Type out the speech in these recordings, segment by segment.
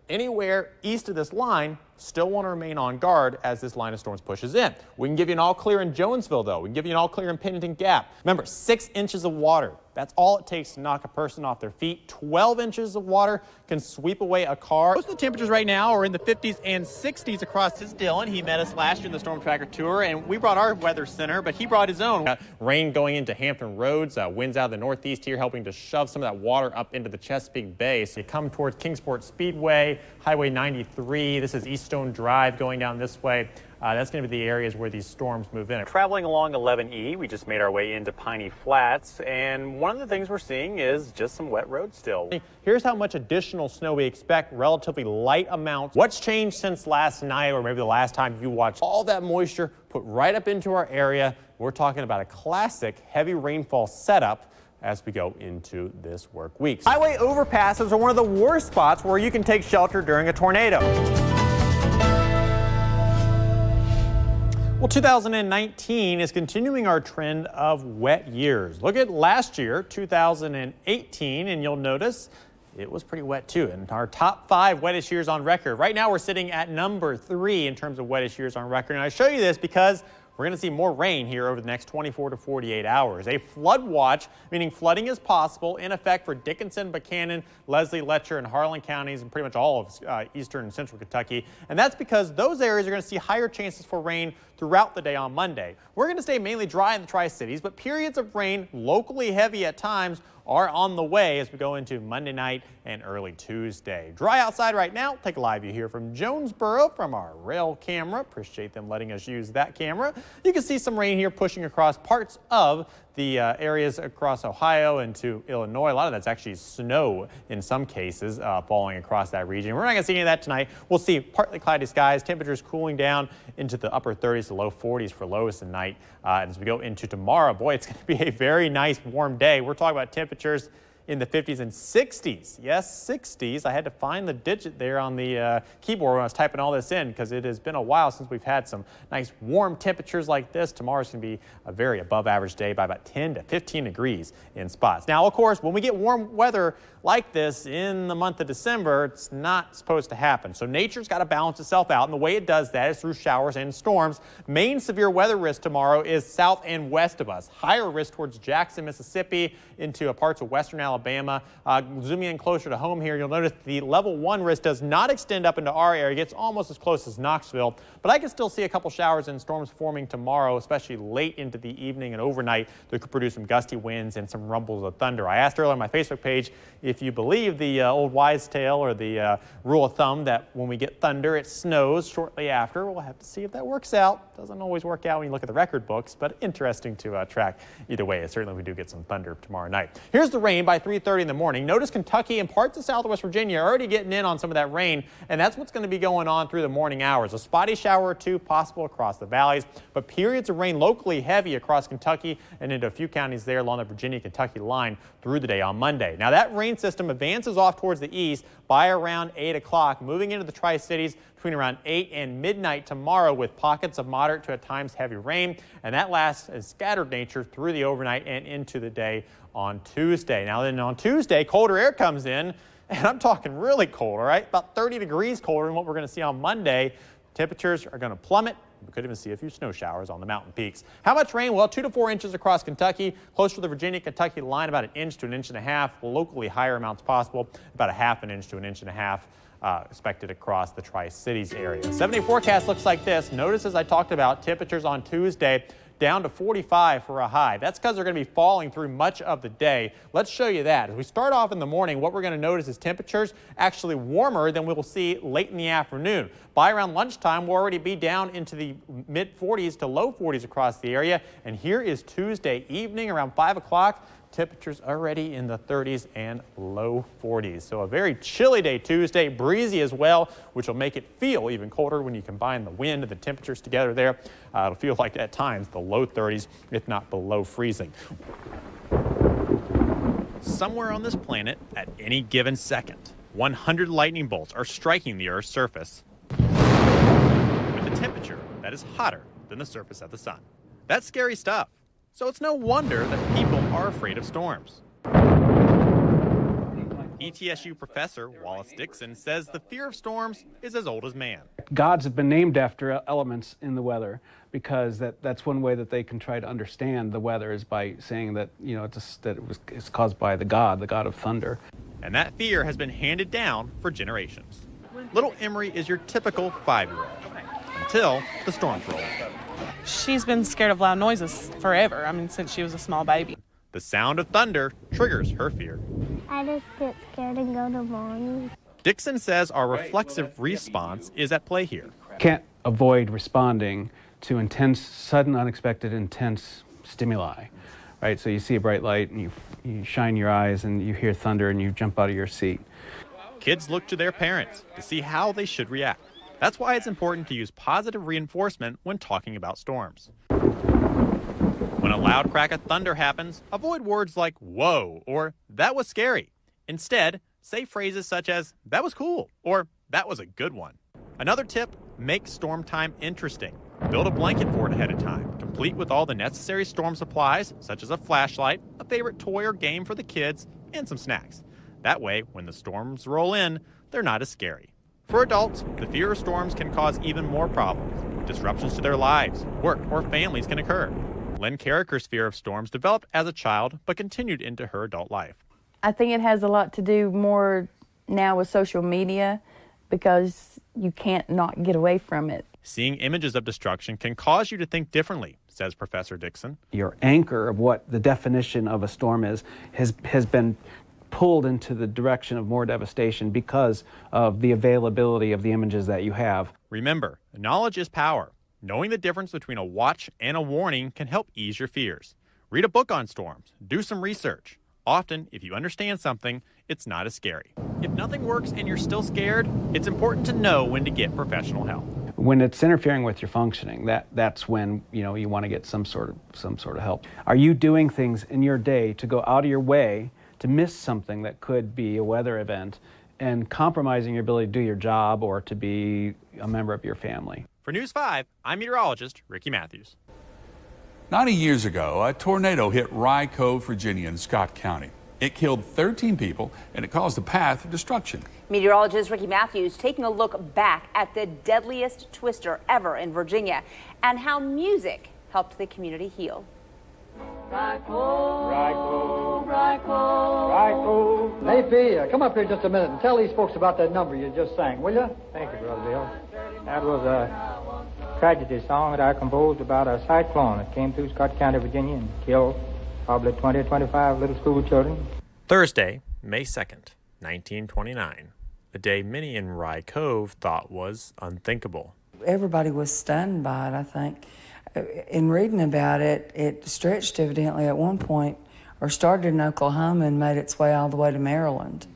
Anywhere east of this line, still want to remain on guard as this line of storms pushes in. We can give you an all clear in Jonesville, though. We can give you an all clear in Pennington Gap. Remember, 6 inches of water. That's all it takes to knock a person off their feet. 12 inches of water can sweep away a car. Most of the temperatures right now are in the 50s and 60s across this Dylan. He met us last year in the Storm Tracker Tour, and we brought our weather center, but he brought his own. Rain going into Hampton Roads, winds out of the northeast here, helping to shove some of that water up into the Chesapeake Bay. So you come towards Kingsport Speedway, Highway 93. This is East Stone Drive going down this way. That's going to be the areas where these storms move in. Traveling along 11E, we just made our way into Piney Flats, and one of the things we're seeing is just some wet roads still. Here's how much additional snow we expect, relatively light amounts. What's changed since last night, or maybe the last time you watched? All that moisture put right up into our area. We're talking about a classic heavy rainfall setup as we go into this work week. Highway overpasses are one of the worst spots where you can take shelter during a tornado. Well, 2019 is continuing our trend of wet years. Look at last year, 2018, and you'll notice it was pretty wet too. And our top 5 wettest years on record. Right now we're sitting at number 3 in terms of wettest years on record. And I show you this because we're going to see more rain here over the next 24 to 48 hours. A flood watch, meaning flooding is possible, in effect for Dickinson, Buchanan, Leslie, Letcher, and Harlan counties, and pretty much all of eastern and central Kentucky. And that's because those areas are going to see higher chances for rain throughout the day on Monday. We're going to stay mainly dry in the Tri-Cities, but periods of rain, locally heavy at times, are on the way as we go into Monday night and early Tuesday. Dry outside right now. Take a live view here from Jonesboro from our rail camera. Appreciate them letting us use that camera. You can see some rain here pushing across parts of the areas across Ohio into Illinois. A lot of that's actually snow in some cases falling across that region. We're not going to see any of that tonight. We'll see partly cloudy skies, temperatures cooling down into the upper 30s to low 40s for lows tonight. And as we go into tomorrow, boy, it's going to be a very nice warm day. We're talking about temperatures in the 50s and 60s. Yes, 60s. I had to find the digit there on the keyboard when I was typing all this in because it has been a while since we've had some nice warm temperatures like this. Tomorrow's going to be a very above average day by about 10 to 15 degrees in spots. Now, of course, when we get warm weather like this in the month of December, it's not supposed to happen. So nature's got to balance itself out, and the way it does that is through showers and storms. Main severe weather risk tomorrow is south and west of us. Higher risk towards Jackson, Mississippi, into parts of western Alabama. Zooming in closer to home here, you'll notice the level 1 risk does not extend up into our area. It gets almost as close as Knoxville, but I can still see a couple showers and storms forming tomorrow, especially late into the evening and overnight, that could produce some gusty winds and some rumbles of thunder. I asked earlier on my Facebook page if you believe the old wise tale or the rule of thumb that when we get thunder, it snows shortly after. We'll have to see if that works out. Doesn't always work out when you look at the record books, but interesting to track either way. Certainly we do get some thunder tomorrow night. Here's the rain by 3:30 in the morning. Notice Kentucky and parts of southwest Virginia are already getting in on some of that rain, and that's what's going to be going on through the morning hours. A spotty shower or two possible across the valleys, but periods of rain locally heavy across Kentucky and into a few counties there along the Virginia-Kentucky line through the day on Monday. Now that rain system advances off towards the east by around 8 o'clock, moving into the Tri-Cities between around 8 and midnight tomorrow with pockets of moderate to at times heavy rain, and that lasts in scattered nature through the overnight and into the day on Tuesday. Now then on Tuesday, colder air comes in, and I'm talking really cold, all right? About 30 degrees colder than what we're going to see on Monday. Temperatures are going to plummet. We could even see a few snow showers on the mountain peaks. How much rain? Well, 2 to 4 inches across Kentucky, close to the Virginia-Kentucky line, about 1 inch to 1.5 inches. Locally higher amounts possible, about 1/2 inch to 1.5 inches. Expected across the Tri-Cities area. 7-day forecast looks like this. Notice, as I talked about, temperatures on Tuesday down to 45 for a high. That's because they're going to be falling through much of the day. Let's show you that. As we start off in the morning, what we're going to notice is temperatures actually warmer than we will see late in the afternoon. By around lunchtime, we'll already be down into the mid-40s to low 40s across the area. And here is Tuesday evening around 5 o'clock. Temperatures already in the 30s and low 40s. So a very chilly day Tuesday, breezy as well, which will make it feel even colder when you combine the wind and the temperatures together there. It'll feel like at times the low 30s, if not below freezing. Somewhere on this planet at any given second, 100 lightning bolts are striking the Earth's surface with a temperature that is hotter than the surface of the sun. That's scary stuff. So it's no wonder that people are afraid of storms. ETSU professor Wallace Dixon says the fear of storms is as old as man. Gods have been named after elements in the weather because that's one way that they can try to understand the weather is by saying that, it's caused by the god of thunder. And that fear has been handed down for generations. Little Emery is your typical 5-year-old until the storms roll in. She's been scared of loud noises forever. Since she was a small baby. The sound of thunder triggers her fear. I just get scared and go to mommy. Dixon says our reflexive response is at play here. Can't avoid responding to sudden, unexpected, intense stimuli, right? So you see a bright light and you shine your eyes and you hear thunder and you jump out of your seat. Kids look to their parents to see how they should react. That's why it's important to use positive reinforcement when talking about storms. When a loud crack of thunder happens, avoid words like whoa or that was scary. Instead, say phrases such as that was cool or that was a good one. Another tip, make storm time interesting. Build a blanket for it ahead of time, complete with all the necessary storm supplies, such as a flashlight, a favorite toy or game for the kids, and some snacks. That way, when the storms roll in, they're not as scary. For adults, the fear of storms can cause even more problems. Disruptions to their lives, work, or families can occur. Lynn Carricker's fear of storms developed as a child, but continued into her adult life. I think it has a lot to do more now with social media because you can't not get away from it. Seeing images of destruction can cause you to think differently, says Professor Dixon. Your anchor of what the definition of a storm is has been pulled into the direction of more devastation because of the availability of the images that you have. Remember, knowledge is power. Knowing the difference between a watch and a warning can help ease your fears. Read a book on storms. Do some research. Often, if you understand something, it's not as scary. If nothing works and you're still scared, it's important to know when to get professional help. When it's interfering with your functioning, that's when you want to get some sort of help. Are you doing things in your day to go out of your way to miss something that could be a weather event and compromising your ability to do your job or to be a member of your family? For News 5, I'm meteorologist Ricky Matthews. 90 years ago, a tornado hit Rye Cove, Virginia in Scott County. It killed 13 people and it caused a path of destruction. Meteorologist Ricky Matthews taking a look back at the deadliest twister ever in Virginia and how music helped the community heal. Rye Cove, Rye Cove, Rye Cove, Rye Cove. Leafy, come up here just a minute and tell these folks about that number you just sang, will you? Thank you, Brother Bill. That was a tragedy song that I composed about a cyclone that came through Scott County, Virginia, and killed probably 20 or 25 little school children. Thursday, May 2nd, 1929, a day many in Rye Cove thought was unthinkable. Everybody was stunned by it, I think. In reading about it, it stretched evidently at one point, or started in Oklahoma and made its way all the way to Maryland.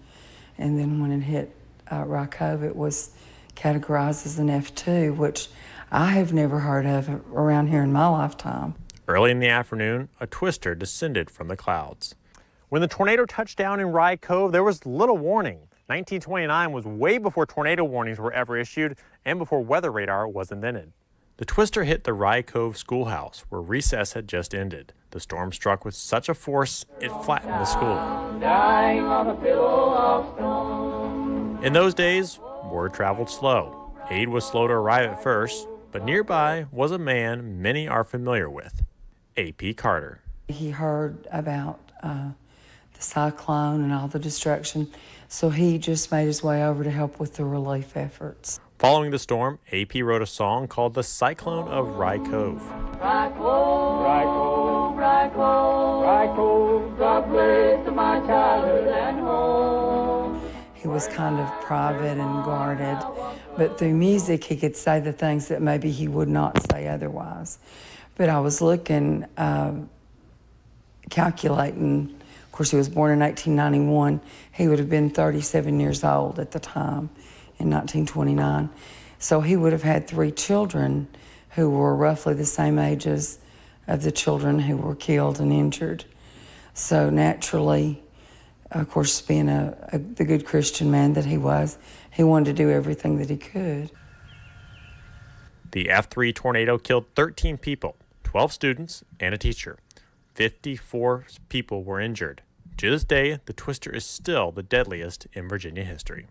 And then when it hit Rye Cove, it was categorized as an F2, which I have never heard of around here in my lifetime. Early in the afternoon, a twister descended from the clouds. When the tornado touched down in Rye Cove, there was little warning. 1929 was way before tornado warnings were ever issued and before weather radar was invented. The twister hit the Rye Cove schoolhouse, where recess had just ended. The storm struck with such a force, it flattened the school. In those days, word traveled slow. Aid was slow to arrive at first, but nearby was a man many are familiar with, AP Carter. He heard about the cyclone and all the destruction, so he just made his way over to help with the relief efforts. Following the storm, AP wrote a song called The Cyclone of Rye Cove. Rye Cove, Rye Cove, Rye Cove, Rye Cove, God bless my childhood and home. He was kind of private and guarded, but through music he could say the things that maybe he would not say otherwise. But I was looking, calculating, of course he was born in 1891, he would have been 37 years old at the time in 1929. So he would have had 3 children who were roughly the same ages of the children who were killed and injured. So naturally, of course, being the good Christian man that he was, he wanted to do everything that he could. The F3 tornado killed 13 people, 12 students and a teacher. 54 people were injured. To this day, the twister is still the deadliest in Virginia history.